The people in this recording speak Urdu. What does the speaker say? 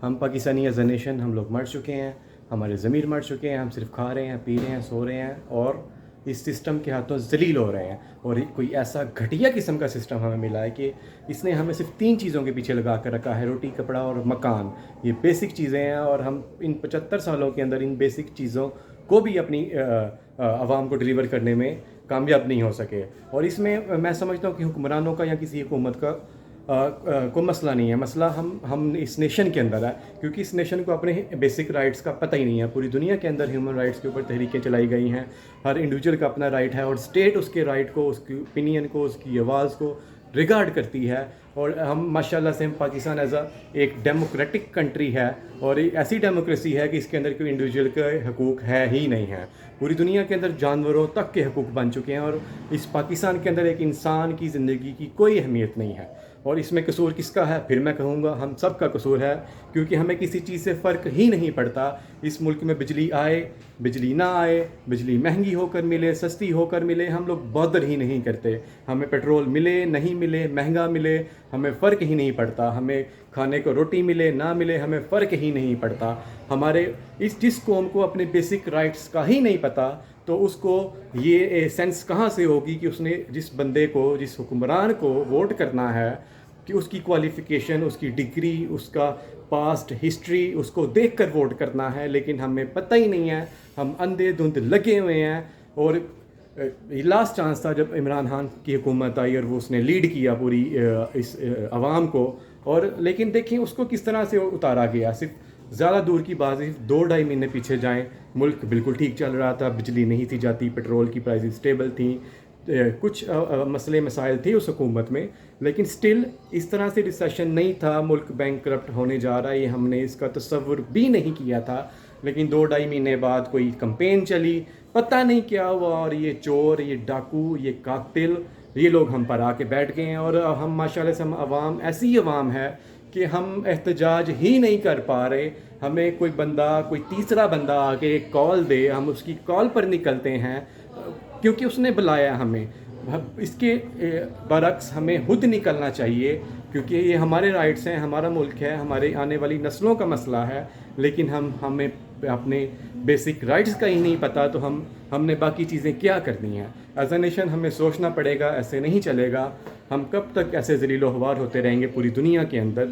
ہم پاکستانی ایز اے نیشن ہم لوگ مر چکے ہیں، ہمارے ضمیر مر چکے ہیں، ہم صرف کھا رہے ہیں، پی رہے ہیں، سو رہے ہیں اور اس سسٹم کے ہاتھوں ذلیل ہو رہے ہیں۔ اور کوئی ایسا گھٹیا قسم کا سسٹم ہمیں ملا ہے کہ اس نے ہمیں صرف 3 چیزوں کے پیچھے لگا کر رکھا ہے: روٹی، کپڑا اور مکان۔ یہ بیسک چیزیں ہیں اور ہم ان 75 سالوں کے اندر ان بیسک چیزوں کو بھی اپنی عوام کو ڈیلیور کرنے میں کامیاب نہیں ہو سکے۔ اور اس میں میں سمجھتا ہوں کہ حکمرانوں کا یا کسی حکومت کا کوئی مسئلہ نہیں ہے، مسئلہ ہم اس نیشن کے اندر ہے، کیونکہ اس نیشن کو اپنے بیسک رائٹس کا پتہ ہی نہیں ہے۔ پوری دنیا کے اندر ہیومن رائٹس کے اوپر تحریکیں چلائی گئی ہیں، ہر انڈیویجول کا اپنا رائٹ ہے اور اسٹیٹ اس کے رائٹ کو، اس کی اوپینین کو، اس کی آواز کو ریگارڈ کرتی ہے۔ اور ہم ماشاءاللہ سے ہم پاکستان ایک ڈیموکریٹک کنٹری ہے اور ایک ایسی ڈیموکریسی ہے کہ اس کے اندر کوئی انڈیویجول کے حقوق ہے ہی نہیں ہے۔ پوری دنیا کے اندر جانوروں تک کے حقوق بن چکے ہیں اور اس پاکستان کے اندر ایک انسان کی زندگی کی کوئی اہمیت نہیں ہے۔ اور اس میں قصور کس کا ہے؟ پھر میں کہوں گا ہم سب کا قصور ہے، کیونکہ ہمیں کسی چیز سے فرق ہی نہیں پڑتا۔ اس ملک میں بجلی آئے، بجلی نہ آئے، بجلی مہنگی ہو کر ملے، سستی ہو کر ملے، ہم لوگ بادر ہی نہیں کرتے۔ ہمیں پیٹرول ملے، نہیں ملے، مہنگا ملے، ہمیں فرق ہی نہیں پڑتا۔ ہمیں کھانے کو روٹی ملے، نہ ملے، ہمیں فرق ہی نہیں پڑتا۔ ہمارے جس قوم کو اپنے بیسک رائٹس کا ہی نہیں پتہ، تو اس کو یہ سینس کہاں سے ہوگی کہ اس نے جس بندے کو، جس حکمران کو ووٹ کرنا ہے، کہ اس کی کوالیفیکیشن، اس کی ڈگری، اس کا پاسٹ ہسٹری، اس کو دیکھ کر ووٹ کرنا ہے۔ لیکن ہمیں پتہ ہی نہیں ہے، ہم اندھے دھند لگے ہوئے ہیں۔ اور لاسٹ چانس تھا جب عمران خان کی حکومت آئی اور وہ اس نے لیڈ کیا پوری اس عوام کو، اور لیکن دیکھیں اس کو کس طرح سے اتارا گیا۔ صرف زیادہ دور کی بات ہے، 2-2.5 مہینے پیچھے جائیں، ملک بالکل ٹھیک چل رہا تھا، بجلی نہیں تھی جاتی، پیٹرول کی پرائسز سٹیبل تھیں، کچھ مسئلے مسائل تھے اس حکومت میں، لیکن سٹل اس طرح سے ریسیشن نہیں تھا، ملک بینک کرپٹ ہونے جا رہا ہے، یہ ہم نے اس کا تصور بھی نہیں کیا تھا۔ لیکن 2-2.5 مہینے بعد کوئی کمپین چلی، پتہ نہیں کیا ہوا، اور یہ چور، یہ ڈاکو، یہ قاتل، یہ لوگ ہم پر آ کے بیٹھ گئے ہیں۔ اور ہم ماشاءاللہ سے ہم عوام ایسی عوام ہے کہ ہم احتجاج ہی نہیں کر پا رہے۔ ہمیں کوئی بندہ، کوئی تیسرا بندہ آ کے ایک کال دے، ہم اس کی کال پر نکلتے ہیں کیونکہ اس نے بلایا ہمیں۔ اس کے برعکس ہمیں خود نکلنا چاہیے، کیونکہ یہ ہمارے رائٹس ہیں، ہمارا ملک ہے، ہمارے آنے والی نسلوں کا مسئلہ ہے۔ لیکن ہمیں اپنے بیسک رائٹس کا ہی نہیں پتہ، تو ہم نے باقی چیزیں کیا کرنی ہیں؟ ایز اے نیشن ہمیں سوچنا پڑے گا، ایسے نہیں چلے گا۔ ہم کب تک ایسے ذلیل و خوار ہوتے رہیں گے پوری دنیا کے اندر؟